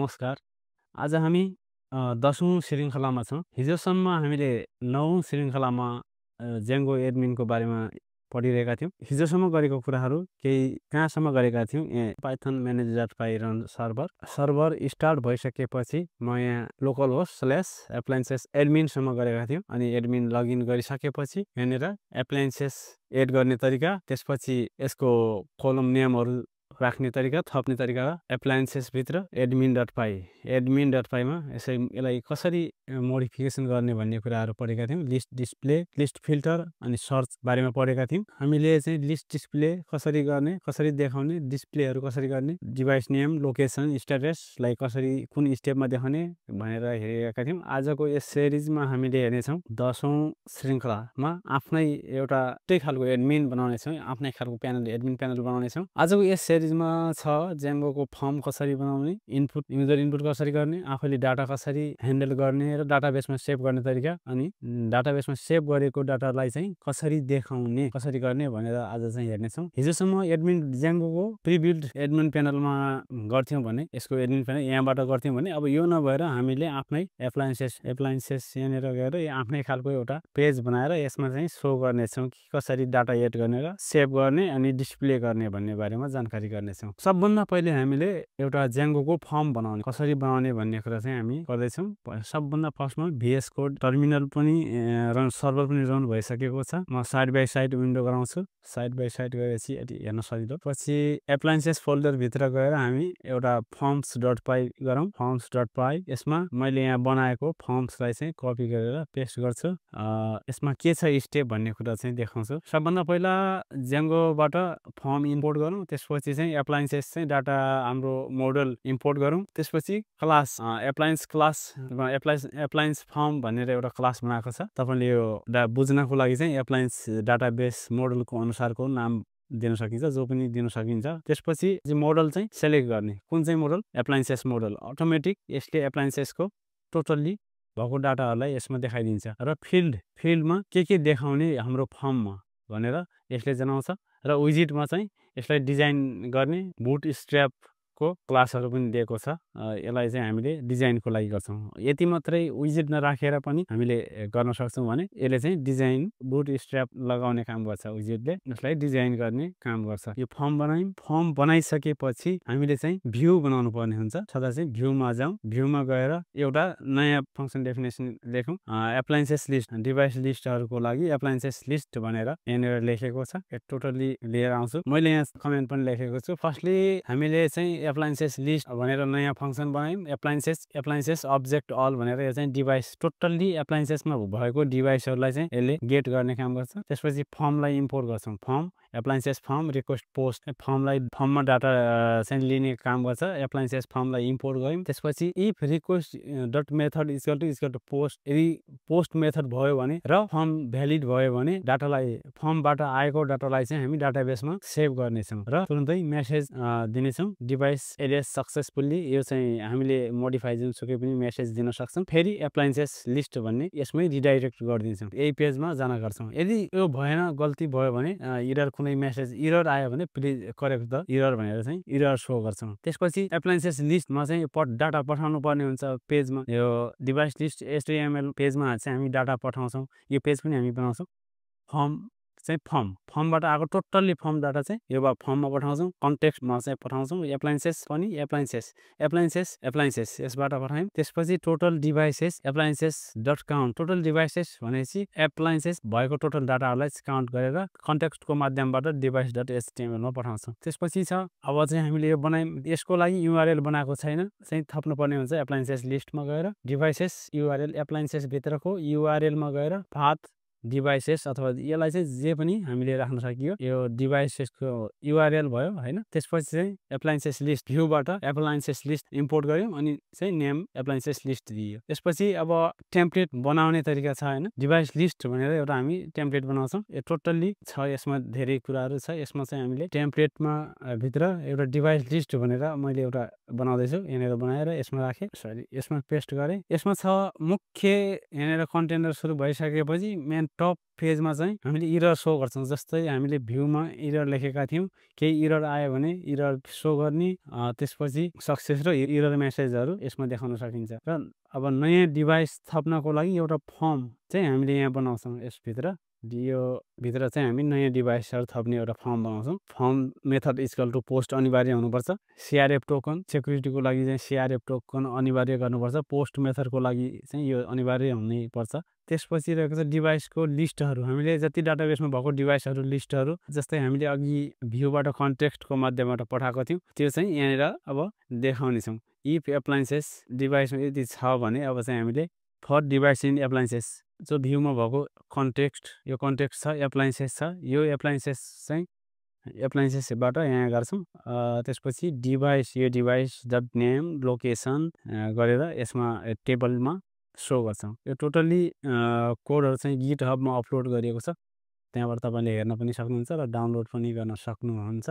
नमस्कार। आज हामी 10औं श्रृङ्खलामा छौँ। हिजोसम्म हामीले 9औं श्रृङ्खलामा जेङ्गो एडमिनको बारेमा पढिरहेका थियौँ। हिजोसम्म गरेको कुराहरू केही कहाँसम्म गरेका थियौँ, Python manage.py run server start भइसकेपछि म यहाँ लोकल होस्ट स्ल्यास एप्लायन्सेस एडमिनसम्म गरेका थियौँ। अनि एडमिन लगइन गरिसकेपछि यहाँनिर एप्लायन्सेस एड गर्ने तरिका, त्यसपछि यसको कोलम नेमहरू राख्ने तरिका, थप्ने तरिका, एप्लायन्सेसभित्र एडमिन.py मा यसलाई कसरी मोडिफिकेसन गर्ने भन्ने कुराहरू पढेका थियौँ। लिस्ट डिस्प्ले, लिस्ट फिल्टर अनि सर्च बारेमा पढेका थियौँ। हामीले चाहिँ लिस्ट डिस्प्ले कसरी गर्ने, कसरी देखाउने, डिस्प्लेहरू कसरी गर्ने, डिभाइस नेम, लोकेसन, स्ट्याटसलाई कसरी कुन स्टेपमा देखाउने भनेर हेरेका थियौँ। आजको यस सिरिजमा हामीले हेर्नेछौँ 10औं श्रृङ्खलामा आफ्नै एउटा खालको एडमिन बनाउनेछौँ, आफ्नै खालको एडमिन प्यानल बनाउनेछौँ। आजको यस सिरिजमा छ जेङ्गोको फर्म कसरी बनाउने, युजर इनपुट कसरी गर्ने, आफैले डाटा कसरी ह्यान्डल गर्ने र डाटाबेसमा सेभ गर्ने तरिका, अनि डाटाबेसमा सेभ गरेको डाटालाई चाहिँ कसरी देखाउने, कसरी गर्ने भनेर आज चाहिँ हेर्नेछौँ। हिजोसम्म एडमिन जेङ्गोको प्रिबिल्ड एडमिन प्यानलमा गर्थ्यौँ भने, यसको एडमिन प्यानल यहाँबाट गर्थ्यौँ भने, अब यो नभएर हामीले आफ्नै एप्लायन्सेस यहाँनिर गएर आफ्नै खालको एउटा पेज बनाएर यसमा चाहिँ सो गर्नेछौँ कि कसरी डाटा एड गर्ने र सेभ गर्ने अनि डिस्प्ले गर्ने भन्ने बारेमा जानकारी गर्नेछौँ। सबभन्दा पहिले हामीले एउटा जेङ्गोको फर्म बनाउने कसरी बनाउने भन्ने कुरा चाहिँ हामी गर्दैछौँ। सबभन्दा फर्स्टमा VS कोड टर्मिनल पनि सर्भर पनि रन भइसकेको छ। म साइड बाई साइड विन्डो गराउँछु। साइड बाई साइड गएपछि हेर्न सजिलो। पछि एप्लायन्सेस फोल्डरभित्र गएर हामी एउटा forms.py गरौँ। forms.py यसमा मैले यहाँ बनाएको फर्म्सलाई चाहिँ कपी गरेर पेस्ट गर्छु। यसमा के छ स्टेप भन्ने कुरा चाहिँ देखाउँछु। सबभन्दा पहिला जेङ्गोबाट फर्म इम्पोर्ट गरौँ। त्यसपछि चाहिँ एप्लायन्सेस चाहिँ डाटा हाम्रो मोडल इम्पोर्ट गरौँ। त्यसपछि क्लास एप्लायन्स फर्म भनेर एउटा क्लास बनाएको छ। तपाईँले यो बुझ्नको लागि चाहिँ एप्लायन्स डाटाबेस मोडलको अनुसारको नाम दिन सकिन्छ, जो पनि दिन सकिन्छ। त्यसपछि मोडल चाहिँ सेलेक्ट गर्ने, कुन चाहिँ मोडल, एप्लायन्सेस मोडल। अटोमेटिक यसले एप्लायन्सेसको टोटल्ली भएको डाटाहरूलाई यसमा देखाइदिन्छ र फिल्डमा के देखाउने हाम्रो फर्ममा भनेर यसले जनाउँछ। र विजिटमा चाहिँ यसलाई डिजाइन गर्ने बुटस्ट्र्यापको क्लासहरू पनि दिएको छ। यसलाई चाहिँ हामीले डिजाइनको लागि गर्छौँ। यति मात्रै विजिट नराखेर पनि हामीले गर्न सक्छौँ भने यसले चाहिँ डिजाइन बुटस्ट्र्याप लगाउने काम गर्छ। विजिटले यसलाई डिजाइन गर्ने काम गर्छ। यो फर्म बनायौँ। फर्म बनाइसकेपछि हामीले चाहिँ भ्यू बनाउनु पर्ने हुन्छ। छँदा चाहिँ भ्यूमा जाउँ। भ्यूमा गएर एउटा नयाँ फङ्सन डेफिनेसन लेखौँ। एप्लायन्सेस लिस्ट, डिभाइस लिस्टहरूको लागि एप्लायन्सेस लिस्ट भनेर यहाँनिर लेखेको छ। टोटल्ली लिएर आउँछु। मैले यहाँ कमेन्ट पनि लेखेको छु। फर्स्टली हामीले चाहिँ एप्लायन्सेस लिस्ट भनेर नयाँ फङ्सन बनायौँ। एप्लायन्सेस अब्जेक्ट अल भनेर यो चाहिँ डिभाइस, टोटल्ली एप्लायन्सेसमा भएको डिभाइसहरूलाई चाहिँ यसले गेट गर्ने काम गर्छ। त्यसपछि फर्मलाई इम्पोर्ट गर्छौँ। एप्लायन्सेस फर्म रिक्वेस्ट पोस्ट, फर्ममा डाटा चाहिँ लिने काम गर्छ। एप्लायन्सेस फर्मलाई इम्पोर्ट गऱ्यौँ। त्यसपछि if request dot method equal to post, यदि पोस्ट मेथड भयो भने र फर्म भ्यालिड भयो भने डाटालाई, फर्मबाट आएको डाटालाई चाहिँ हामी डाटाबेसमा सेभ गर्नेछौँ र तुरुन्तै मेसेज दिनेछौँ। डिभाइस एरेज सक्सेसफुल्ली, यो चाहिँ हामीले मोडिफाई जुनसुकै पनि मेसेज दिन सक्छौँ। फेरि एप्लायन्सेस लिस्ट भन्ने यसमै रिडाइरेक्ट गरिदिन्छौँ। यही पेजमा जान गर्छौँ। यदि यो भएन, गल्ती भयो भने कुनै मेसेज इरर आयो भने प्लिज करेक्ट द इरर भनेर चाहिँ इरर सो गर्छौँ। त्यसपछि एप्लायन्सेस लिस्टमा चाहिँ डाटा पठाउनु पर्ने हुन्छ। पेजमा यो डिभाइस लिस्ट HTML पेजमा चाहिँ हामी डाटा पठाउँछौँ। यो पेज पनि हामी बनाउँछौँ। फर्मबाट आएको टोटल्ली फर्म डाटा चाहिँ यो फर्ममा पठाउँछौँ। कन्टेक्स्टमा चाहिँ पठाउँछौँ। एप्लायन्सेस पनि एप्लायन्सेस यसबाट पठायौँ। त्यसपछि total devices appliances dot count, total devices भनेपछि एप्लायन्सेस भएको टोटल डाटाहरूलाई काउन्ट गरेर कन्टेक्स्टको माध्यमबाट डिभाइस डट HTML मा पठाउँछौँ। त्यसपछि छ अब चाहिँ हामीले यो बनायौँ। यसको लागि URL बनाएको छैन, चाहिँ थप्नुपर्ने हुन्छ। एप्लायन्सेस लिस्टमा गएर डिभाइसेस URL, एप्लायन्सेस भित्रको URL मा गएर पाथ डिभाइसेस, अथवा यसलाई चाहिँ जे पनि हामीले राख्न सकियो। यो डिभाइसेसको URL भयो हैन। त्यसपछि चाहिँ appliances list, भ्यूबाट appliances list import गऱ्यौँ अनि चाहिँ नेम एप्लायन्सेस लिस्ट दियो। त्यसपछि अब टेम्प्लेट बनाउने तरिका छ हैन। डिभाइस लिस्ट भनेर एउटा हामी टेम्प्लेट बनाउँछौँ। यो टोटल्ली छ, यसमा धेरै कुराहरू छ। यसमा चाहिँ हामीले टेम्प्लेटमा भित्र एउटा डिभाइस लिस्ट भनेर मैले एउटा बनाउँदैछु। यहाँनिर बनाएर यसमा राखेँ, यसमा पेस्ट गरेँ। यसमा छ मुख्य यहाँनिर कन्टेनर सुरु भइसकेपछि मेन चाहिँ टप पेजमा चाहिँ हामीले इरर सो गर्छौँ। जस्तै हामीले भ्यूमा इरर लेखेका थियौँ, केही इरर आयो भने इरर सो गर्ने, त्यसपछि सक्सेस र इरर मेसेजहरू यसमा देखाउन सकिन्छ। र अब नयाँ डिभाइस थप्नको लागि एउटा फर्म चाहिँ हामीले यहाँ बनाउँछौँ। यसभित्र यो भित्र चाहिँ हामी नयाँ डिभाइसहरू थप्ने एउटा फर्म बनाउँछौँ। Form method equal to post अनिवार्य हुनुपर्छ। सिआरएफ टोकन सेक्युरिटीको लागि चाहिँ सिआरएफ टोकन अनिवार्य गर्नुपर्छ। पोस्ट मेथडको लागि चाहिँ यो अनिवार्य हुनैपर्छ। त्यसपछि रहेको छ डिभाइसको लिस्टहरू। हामीले जति डाटाबेसमा भएको डिभाइसहरू लिस्टहरू, जस्तै हामीले अघि भ्यूबाट कन्टेक्स्टको माध्यमबाट पठाएको थियौँ, त्यो चाहिँ यहाँनिर अब देखाउने छौँ। इफ एप्लायन्सेस डिभाइसमा यदि छ भने अब चाहिँ हामीले फर डिभाइस इन एप्लायन्सेस, जो भ्यूमा भएको कन्टेक्स्ट, यो कन्टेक्स्ट छ, एप्लायन्सेस छ, यो एप्लायन्सेस चाहिँ एप्लायन्सेसबाट यहाँ गर्छौँ। त्यसपछि डिभाइस, यो डिभाइस डट नेम लोकेसन गरेर यसमा टेबलमा सो गर्छौँ। यो टोटल्ली कोडहरू चाहिँ गिट हबमा अपलोड गरिएको छ। त्यहाँबाट तपाईँले हेर्न पनि सक्नुहुन्छ र डाउनलोड पनि गर्न सक्नुहुन्छ।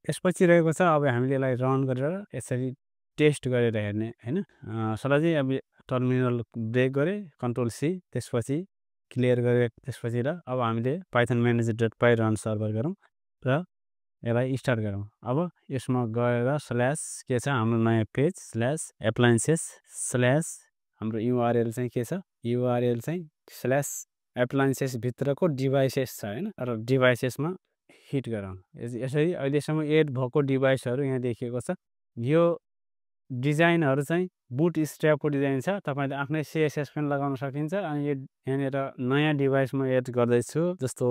यसपछि रहेको छ अब हामीले यसलाई रन गरेर यसरी टेस्ट गरेर हेर्ने होइन। सराजी अब टर्मिनल ब्रेक गरेँ, कन्ट्रोल सी, त्यसपछि क्लियर गरेँ, त्यसपछि र अब हामीले पाइथन म्यानेजर डट पाई रन सर्भर गरौँ र यसलाई स्टार्ट गरौँ। अब यसमा गएर स्ल्यास के छ हाम्रो नयाँ पेज स्ल्यास एप्लायन्सेस स्ल्यास हाम्रो युआरएल चाहिँ के छ, युआरएल चाहिँ स्ल्यास एप्लायन्सेस भित्रको डिभाइसेस छ होइन। र डिभाइसेसमा हिट गरौँ। यसरी अहिलेसम्म एड भएको डिभाइसहरू यहाँ देखिएको छ। यो डिजाइनहरू चाहिँ बुट स्ट्र्यापको डिजाइन छ। तपाईँले आफ्नै सिएसएस पनि लगाउन सकिन्छ। अनि यो यहाँनिर नयाँ डिभाइसमा एड गर्दैछु, जस्तो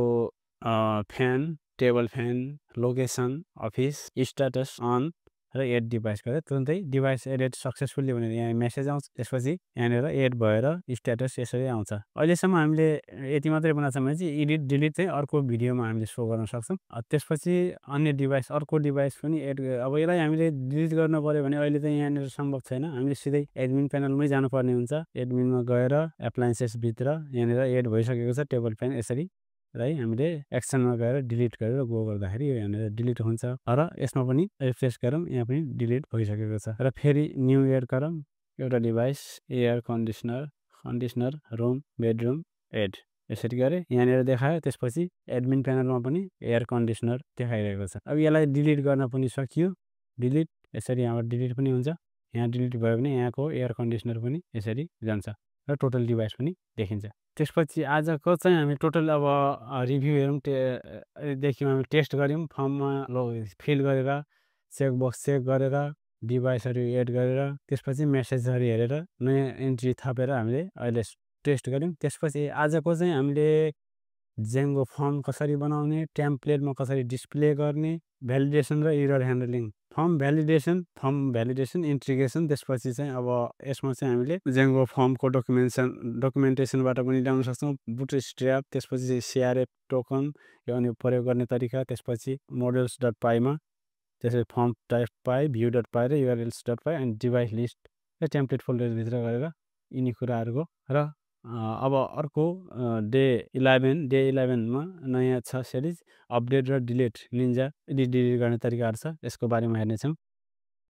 fan, table fan, location, office, status on र एड डिभाइस गरेर तुरन्तै डिभाइस एडेड सक्सेसफुल्ली भनेर यहाँ मेसेज आउँछ। त्यसपछि यहाँनिर एड भएर स्ट्याटस यसरी आउँछ। अहिलेसम्म हामीले यति मात्रै बनाएको छ भने चाहिँ एडिट डिलिट चाहिँ अर्को भिडियोमा हामीले सो गर्न सक्छौँ। त्यसपछि अन्य डिभाइस, अर्को डिभाइस पनि एड, अब यसलाई हामीले डिलिट गर्नु पऱ्यो भने अहिले चाहिँ यहाँनिर सम्भव छैन। हामीले सिधै एडमिन प्यानलमै जानुपर्ने हुन्छ। एडमिनमा गएर एप्लायन्सेसभित्र यहाँनिर एड भइसकेको छ टेबल फ्यान, यसरी है हामीले एक्सनमा गएर डिलिट गरेर गो गर्दाखेरि यो यहाँनिर डिलिट हुन्छ। र यसमा पनि रिफ्रेस गरौँ, यहाँ पनि डिलिट भइसकेको छ। र फेरि न्यू एड गरौँ, एउटा device air conditioner room bedroom add, यसरी गरेँ यहाँनिर देखायो। त्यसपछि एडमिन प्यानलमा पनि एयर कन्डिसनर देखाइरहेको छ। अब यसलाई डिलिट गर्न पनि सकियो, डिलिट, यसरी यहाँबाट डिलिट पनि हुन्छ। यहाँ डिलिट भयो भने यहाँको एयर कन्डिसनर पनि यसरी जान्छ र टोटल डिभाइस पनि देखिन्छ। त्यसपछि आजको चाहिँ हामी टोटल अब रिभ्यू हेरौँ। देखियौँ, हामी टेस्ट गऱ्यौँ, फर्ममा फिल गरेर चेकबक्स चेक गरेर डिभाइसहरू एड गरेर त्यसपछि मेसेजहरू हेरेर नयाँ एन्ट्री थपेर हामीले अहिले टेस्ट गऱ्यौँ। त्यसपछि आजको चाहिँ हामीले जेङ्गो फर्म कसरी बनाउने, टेम्प्लेटमा कसरी डिस्प्ले गर्ने, भ्यालिडेसन र error handling, form validation integration. त्यसपछि चाहिँ अब यसमा चाहिँ हामीले जेङ्गो फर्मको डकुमेन्टेसनबाट पनि ल्याउन सक्छौँ, बुट स्ट्र्याप, त्यसपछि सिआरएफ टोकन, यो अनि प्रयोग गर्ने तरिका, त्यसपछि मोडल्स डट पाईमा, त्यसपछि फर्म टाइप पाई, भ्यू डट पाई र युआरएल्स डट पाई, अनि डिभाइस लिस्ट र टेम्प्लेट फोल्डरभित्र गरेर यिनी कुराहरूको। र अब अर्को डे 11मा नयाँ छ सिरिज अपडेट र डिलिट निन्जा डिलिट गर्ने तरिकाहरू छ, यसको बारेमा हेर्नेछौँ।